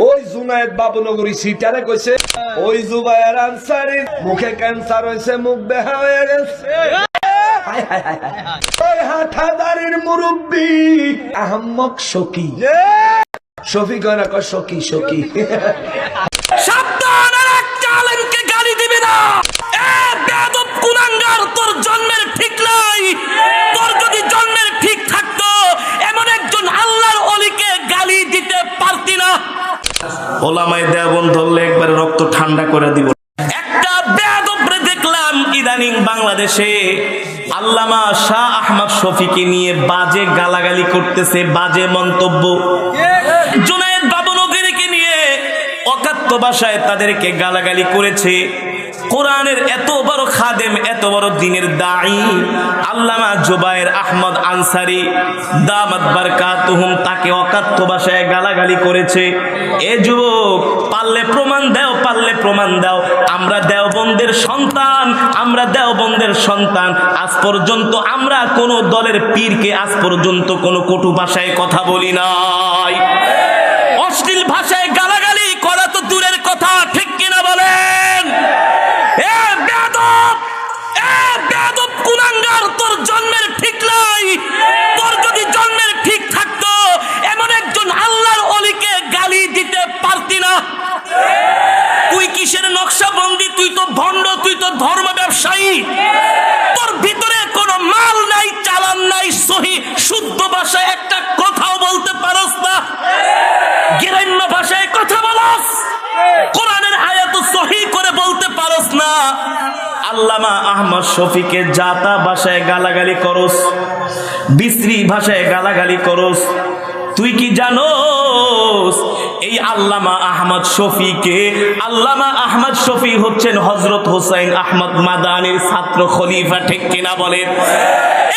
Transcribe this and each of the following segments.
ওই জুনায়েদ বাবুনগরী সিটারে কইছে ওই জুবায়ের আনসারীর মুখে ক্যান্সার হয়েছে, মুখ বেহা হয়ে গেছে। ওই হাটাদারির মুরব্বী আহম্মক শকি, শফি কয় না, কয় শকি শকি। সাবধান, আর একটা আলেমকে গালি দিবি না। এ বেয়াদব কুলাঙ্গার, তোর জন্মের ঠিক নাই। তোর যদি জন্মের ঠিক থাকতো এমন একজন আল্লাহর ওলিকে গালি দিতে পারতি না। ওলামায়ে দেওবন্দ ধরলে একবারে রক্ত ঠান্ডা করে দিব। একটা বেয়াদবরে দেখলাম ইদানিং বাংলাদেশে আল্লামা শাহ আহমদ শফীকে নিয়ে বাজে গালাগালি করতেছে, বাজে মন্তব্য। জুনায়েদ বাবুনগরীকে নিয়ে অকাত্য ভাষায় তাদেরকে গালাগালি করেছে। কোরআনের এত বড় খাদেম, এত বড় দ্বীনের দাঈ আল্লামা জুবায়ের আহমদ আনসারী দামাত বারকাতুহুম তাকে অকাত্য ভাষায় গালাগালি করেছে। এ যুবক, পারলে প্রমাণ দাও, পারলে প্রমাণ দাও। আমরা দেওবন্দের সন্তান, আমরা দেওবন্দের সন্তান। আজ পর্যন্ত আমরা কোন দলের পীরকে আজ পর্যন্ত কোনো কটু ভাষায় কথা বলি নাই। অশ্লীল ভাষায় গালাগালি করা তো দূরের কথা, ঠিক কিনা বলেন? তোর জন্মের ঠিক নাই। তোর যদি জন্মের ঠিক থাকতো এমন একজন আল্লাহর ওলিকে গালি দিতে পারতি না। তুই কিসের নকশাবন্দি? তুই তো ভণ্ড, তুই তো ধর্ম ব্যবসায়ী। তোর ভিতরে কোনো মাল নাই, চালান নাই, সহি শুদ্ধ ভাষায় একটা কথাও বলতে পারস না। গ্রাম্য ভাষায় কথা বলস, কোরআনের আয়াত সহি করে বলতে পারস না। আল্লামা আহমদ শফীকে জাতা ভাষায় গালাগালি করস, বিশ্রী ভাষায় গালাগালি করস। তুই কি জানোস এই আল্লামা আহমদ শফীকে, আল্লামা আহমদ শফী হচ্ছেন হযরত হুসাইন আহমদ মাদানির ছাত্র খলিফা, ঠিক কিনা বলেন?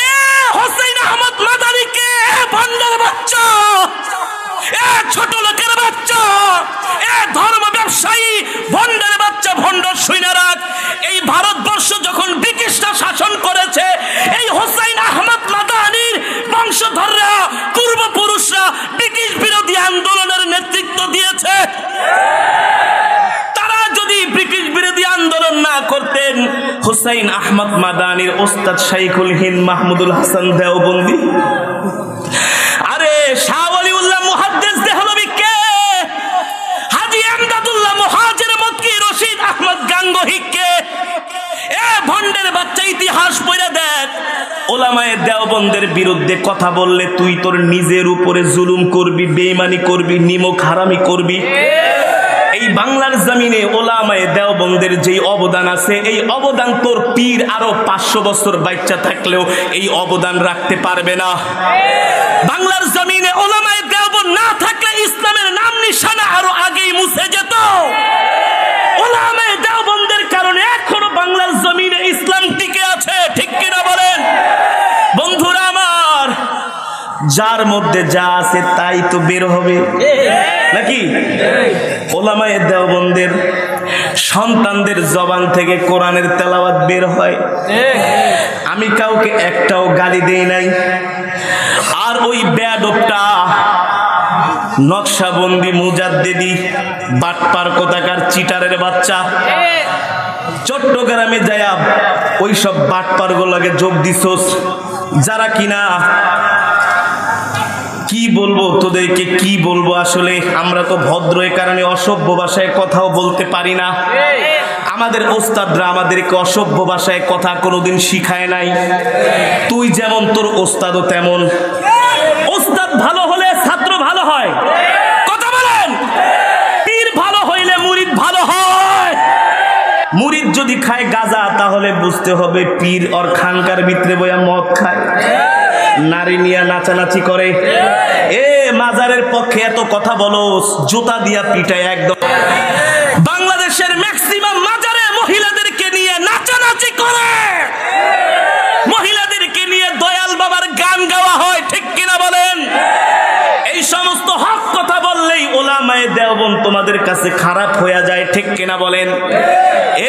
এ হুসাইন আহমদ মাদানিকে ভণ্ডের বাচ্চা, এ ছোট লোকের বাচ্চা, এ ধর্ম ব্যবসায়ী ভণ্ডের বাচ্চা, ভণ্ড শুনে রাখ। এই ভারতবর্ষ যখন ব্রিটিশরা শাসন করেছে, এই হুসাইন আহমদ মাদানির বংশধররা, পূর্বপুরুষরা ব্রিটিশ বিরোধী আন্দোলনের নেতৃত্ব দিয়েছে। তারা যদি ব্রিটিশ বিরোধী আন্দোলন না করতেন, হুসাইন আহমদ মাদানির ওস্তাদ শাইখুল হিন্দ মাহমুদুল হাসান দেওবন্দি, আরে শাহ ওলিউল্লাহ মুহাদ্দিস দেহলভী কে, হাজী আমদাদুল্লাহ মুহাজির মক্কি, রশিদ আহমদ গাঙ্গোহী কে, এ ভণ্ডের বাচ্চা ইতিহাস পড়ে দেখ। ওলামায়ে দেওবন্দের বিরুদ্ধে কথা বললে তুই তোর নিজের উপরে জুলুম করবি, বেঈমানি করবি, নিমক হারামি করবি। এই বাংলার জমিনে ওলামায়ে দেওবন্দের যেই অবদান আছে, এই অবদান তোর পীর আরো 500 বছর বাচ্চা থাকলেও এই অবদান রাখতে পারবে না। বাংলার জমিনে ওলামায়ে দেওবন্দ না থাকলে ইসলামের নাম নিশানা আরো আগেই মুছে যেত। ওলামায়ে দেওবন্দের কারণে এখনো বাংলার জমিনে ইসলাম টিকে আছে, ঠিক কিনা বলেন? বন্ধুরা আমার, যার মধ্যে যা আছে তাই তো বের হবে, নাকি? ওলামায়ে দেওবন্দের সন্তানদের জবান থেকে কোরআনের তেলাওয়াত বের হয়। আমি কাউকে একটাও গালি দেই নাই। আর ওই বেয়াদবটা নকশাবন্দি মুজাদ্দিদি বাটপার কোথাকার চিটারের বাচ্চা চট্টগ্রামে যায়া ওই সব বাটপার গুলোকে যোগ দিছস, যারা কিনা কি বলবো তোদেরকে, কি বলবো আসলে। আমরা তো ভদ্র, এ কারণে অসভ্য ভাষায় কথাও বলতে পারি না। আমাদের ওস্তাদরা আমাদেরকে অসভ্য ভাষায় কথা কোনোদিন শিখায় নাই। তুই যেমন তোর ওস্তাদও তেমন। ওস্তাদ ভালো হলে ছাত্র ভালো হয়, কথা বলেন। পীর ভালো হইলে মুরিদ ভালো হয়। মুরিদ যদি খায় গাঁজা, তাহলে বুঝতে হবে পীর ওর খানকার ভিতরে বইয়া মদ খায়, নারী নিয়ে নাচানাচি করে। এ মাজারের পক্ষে এত কথা বলো, জুতা দিয়া পিটায় একদম। বাংলাদেশের ম্যাক্সিমাম মাজারে মহিলাদেরকে নিয়ে নাচানাচি করে, মহিলাদেরকে নিয়ে দয়াল বাবার গান গাওয়া হয়, ঠিক কিনা বলেন? এই সমস্ত হক কথা বললেই ওলামায়ে দেওবন্দ তোমাদের কাছে খারাপ হয়ে যায়, ঠিক কিনা বলেন?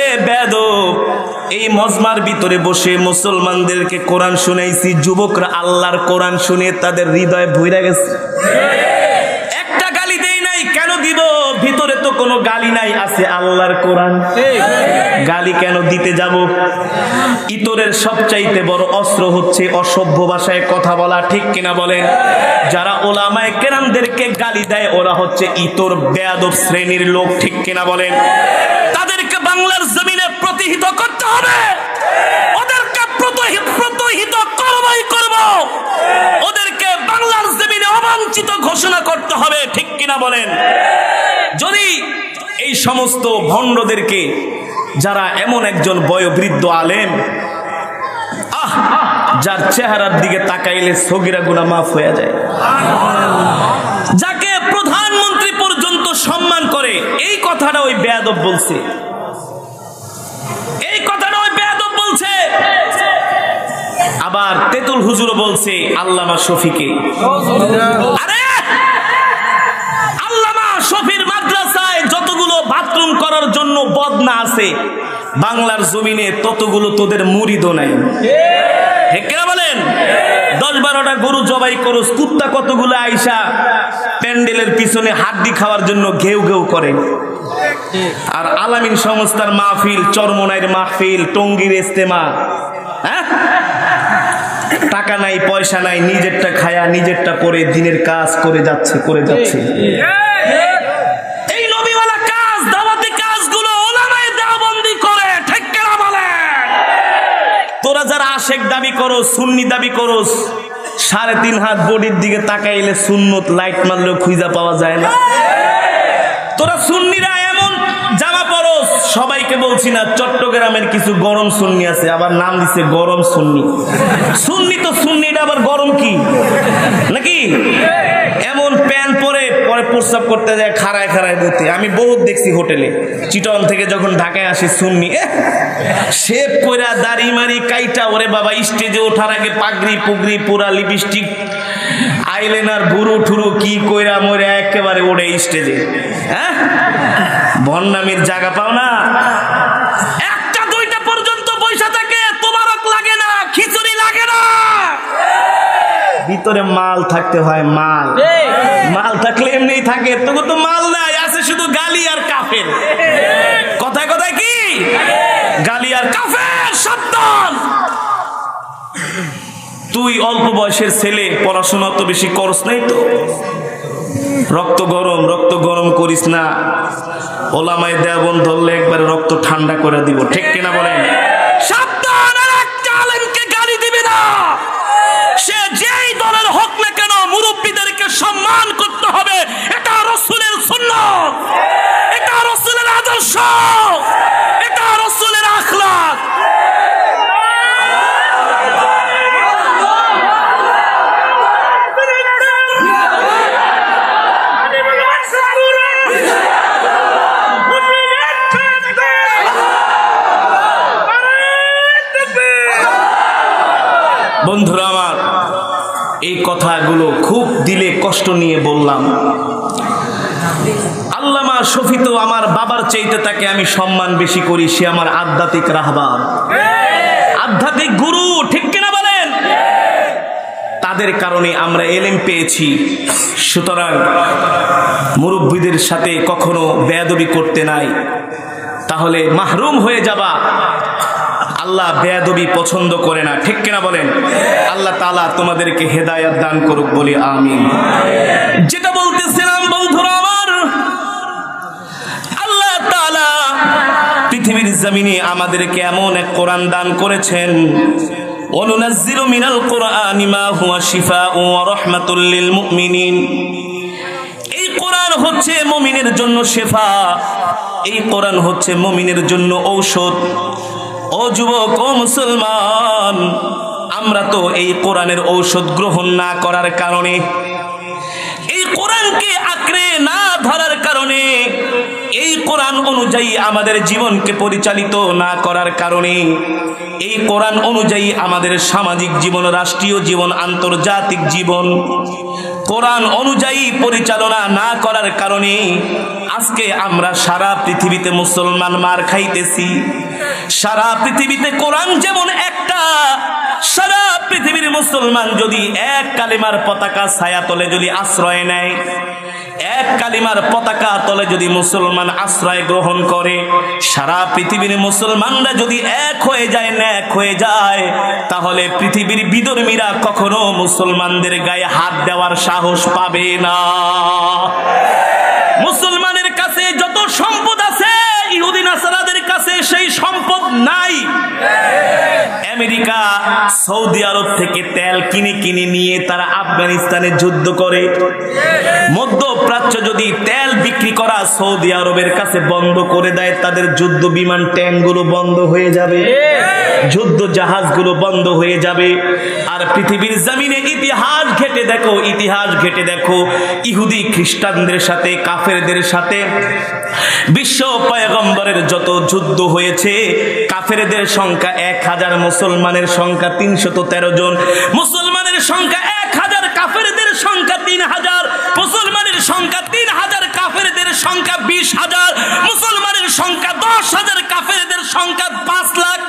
এ বেয়াদব, এই মজমার ভিতরে বসে মুসলমানদেরকে কোরআন শুনাইছি, যুবকরা আল্লাহর কোরআন শুনে তাদের হৃদয় ভরে গেছে। একটা গালি দেই নাই, কেন দিব? কোনো গালি নাই, আছে আল্লাহর কোরআন। গালি কেন দিতে যাব? ইতরের সবচাইতে বড় অস্ত্র হচ্ছে অসভ্য ভাষায় কথা বলা, ঠিক কিনা বলেন? যারা ওলামায়ে কেরামদেরকে গালি দেয় ওরা হচ্ছে ইতর বেয়াদব শ্রেণীর লোক, ঠিক কিনা বলেন? তাদেরকে বাংলার জমিনে প্রতিহিত করতে হবে, ওদেরকে প্রতিহিত করবই করব, ওদেরকে বাংলার জমিনে অবাঞ্ছিত ঘোষণা করতে হবে, ঠিক কিনা বলেন? যদি এই সমস্ত ভণ্ডদেরকে, যারা এমন একজন বয়োবৃদ্ধ আলেম যার চেহারার দিকে তাকাইলে সগীরা গুনাহ মাফ হয়ে যায়, যাকে প্রধানমন্ত্রী পর্যন্ত সম্মান করে, এই কথাটা ওই বেয়াদব বলছে, এই কথাটা ওই বেয়াদব বলছে। আবার তেতুল হুজুরও বলছে আল্লামা শফিকে। আরে আল্লামা শফির মাদ্রাসায় যতগুলো বাথরুম করার জন্য বদনা আছে বাংলার জমিনে ততগুলো তোদের মুরিদও নাই, ঠিক কিনা বলেন? 10-12টা গরু জবাই করস, কুত্তা কতগুলো আইসা প্যান্ডেলের পিছনে হাড্ডি খাওয়ার জন্য ঘেউ ঘেউ করে। আর আলামিন সংস্থার মাহফিল, চরমনাইয়ের মাহফিল, টঙ্গীর ইস্তেমা, হ্যাঁ, টাকা নাই পয়সা নাই, নিজেরটা খায়া নিজেরটা পরে দিনের কাজ করে যাচ্ছে। এই নবীওয়ালা কাজ, দাওয়াতি কাজগুলো ওলামায়ে দেওবন্দি করে, ঠিক কিনা বলেন? তোরা যারা আশেক দাবি করো, সুন্নি দাবি করো, 3.5 হাত বডির দিকে তাকাইলে সুন্নত লাইট মারলেও খুঁজা পাওয়া যায় না। তোরা সুন্নিরা এমন জামা পরো, সবাইকে বলছি না, চট্টগ্রামের কিছু গরম সুন্নি আছে, আবার নাম দিচ্ছে গরম সুন্নি। সুন্নি তো সুন্নিটা আবার গরম কি নাকি? এমন প্যান্ট পরে পরে প্রস্রাব করতে যায় খাড়ায় খাড়ায় বলতে, আমি বহুত দেখছি হোটেলে, চিটন থেকে যখন ঢাকায় আসে সুন্নি শেপ কইরা দাড়ি মারি কাইটা, ওরে বাবা স্টেজে ওঠার আগে পাগড়ি পুগড়ি পুরা লিপস্টিক আইলাইনার বুরু ঠুরু কি কইরা মরে একেবারে ওড়ে স্টেজে। হ্যাঁ, ভন্ডামির জায়গা পাও না, 1টা-2টা পর্যন্ত পয়সা থাকে, তোবারক লাগে না, খিচুড়ি লাগে না, ভিতরে মাল থাকতে হয়। মাল থাকলে এমনিই থাকে, তবু তো মাল নাই, আছে শুধু গালি আর কাফের। কথায় কথায় কি গালি আর কাফের শব্দ। তুই অল্প বয়সের ছেলে, পড়াশোনা তো বেশি করস নাই তো, রক্ত গরম করিস না। ওলামায়ে দেওবন্দ ধরলে একবারে রক্ত ঠান্ডা করে দিব, ঠিক কিনা বলেন? সাবধান, আর একটা আলেমকে গালি দিবি না, সে যেই দলের হোক না কেন, মুরব্বীদেরকে সম্মান করতে হবে। এটা রাসূলের সুন্নাত, এটা রাসূলের আদর্শ, এটা রাসূলের আখলাক। বন্ধুরা আমার, এই কথাগুলো খুব দিলে কষ্ট নিয়ে বললাম। আল্লামা শফি তো আমার বাবার চাইতে তাকে আমি সম্মান বেশি করি, সে আমার আধ্যাত্মিক রাহবার, আধ্যাত্মিক গুরু, ঠিক কিনা বলেন? তাদের কারণে আমরা এলেম পেয়েছি। সুতরাং মুরব্বীদের সাথে কখনো বেয়াদবি করতে নাই, তাহলে মাহরুম হয়ে যাবা। আল্লাহ বেয়াদবি পছন্দ করে না, ঠিক কিনা বলেন? আল্লাহ তাআলা তোমাদেরকে হেদায়েত দান করুক, বলি আমিন। যেটা বলতেছিলাম বন্ধুরা আমার, আল্লাহ তাআলা পৃথিবীর জমিনে আমাদেরকে এমন এক কোরআন দান করেছেন, ওয়ানুনাজ্জিলু মিনাল কুরআনি মা হুয়া শিফাউন ওয়া রাহমাতুল লিল মুমিনিন। এই কোরআন হচ্ছে মুমিনের জন্য শেফা, এই কোরআন হচ্ছে মুমিনের জন্য ঔষধ। ও যুবক, ও মুসলমান, আমরা তো এই কোরআনের ঔষধ গ্রহণ না করার কারণে, এই কোরআনকে আঁকড়ে না ধরার কারণে, এই কোরআন অনুযায়ী আমাদের জীবনকে পরিচালিত না করার কারণে, এই কোরআন অনুযায়ী আমাদের সামাজিক জীবন, রাষ্ট্রীয় জীবন, আন্তর্জাতিক জীবন কোরআন অনুযায়ী পরিচালনা না করার কারণে আজকে আমরা সারা পৃথিবীতে মুসলমান মার খাইতেছি। সারা পৃথিবীতে কোরআন যেমন একটা, সারা পৃথিবীর মুসলমান যদি এক কালেমার পতাকা ছায়াতলে যদি আশ্রয় নেয়, এক কালিমার পতাকা তলে যদি মুসলমান আশ্রয় গ্রহণ করে, সারা পৃথিবীর মুসলমানরা যদি এক হয়ে যায়, ন্যাক হয়ে যায়, তাহলে পৃথিবীর বিধর্মীরা কখনো মুসলমানদের গায়ে হাত দেওয়ার সাহস পাবে না। মুসলমানের কাছে যত সম্পদ আছে, ইহুদি নাসারাদের কাছে সেই সম্পদ নাই। আমেরিকা সৌদি আরব থেকে তেল কিনে কিনে নিয়ে তারা আফগানিস্তানে যুদ্ধ করে। মধ্যপ্রাচ্য যদি তেল বিক্রি করা সৌদি আরবের কাছে বন্ধ করে দেয়, তাদের যুদ্ধ বিমান ট্যাঙ্কগুলো বন্ধ হয়ে যাবে, যুদ্ধ জাহাজগুলো বন্ধ হয়ে যাবে। আর পৃথিবীর জমিনে ইতিহাস ঘেটে দেখো, ইতিহাস ঘেটে দেখো, ইহুদি খ্রিস্টানদের সাথে, কাফেরদের সাথে বিশ্ব পয়গম্বরের যত যুদ্ধ হয়েছে, কাফেরদের সংখ্যা 1000, মুসলমানের সংখ্যা 313 জন। মুসলমানের সংখ্যা 1000, কাফেরদের সংখ্যা 3000। মুসলমানের সংখ্যা 3000, কাফেরদের সংখ্যা 20,000। মুসলমানের সংখ্যা 10,000, কাফেরদের সংখ্যা 5 লাখ।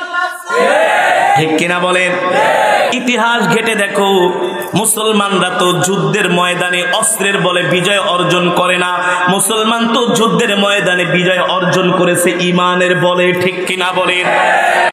ঠিক কিনা বলেন? ইতিহাস ঘেটে দেখো, মুসলমানরা তো যুদ্ধের ময়দানে অস্ত্রের বলে বিজয় অর্জন করে না, মুসলমান তো যুদ্ধের ময়দানে বিজয় অর্জন করেছে ইমানের বলে। ঠিক কিনা বলেন?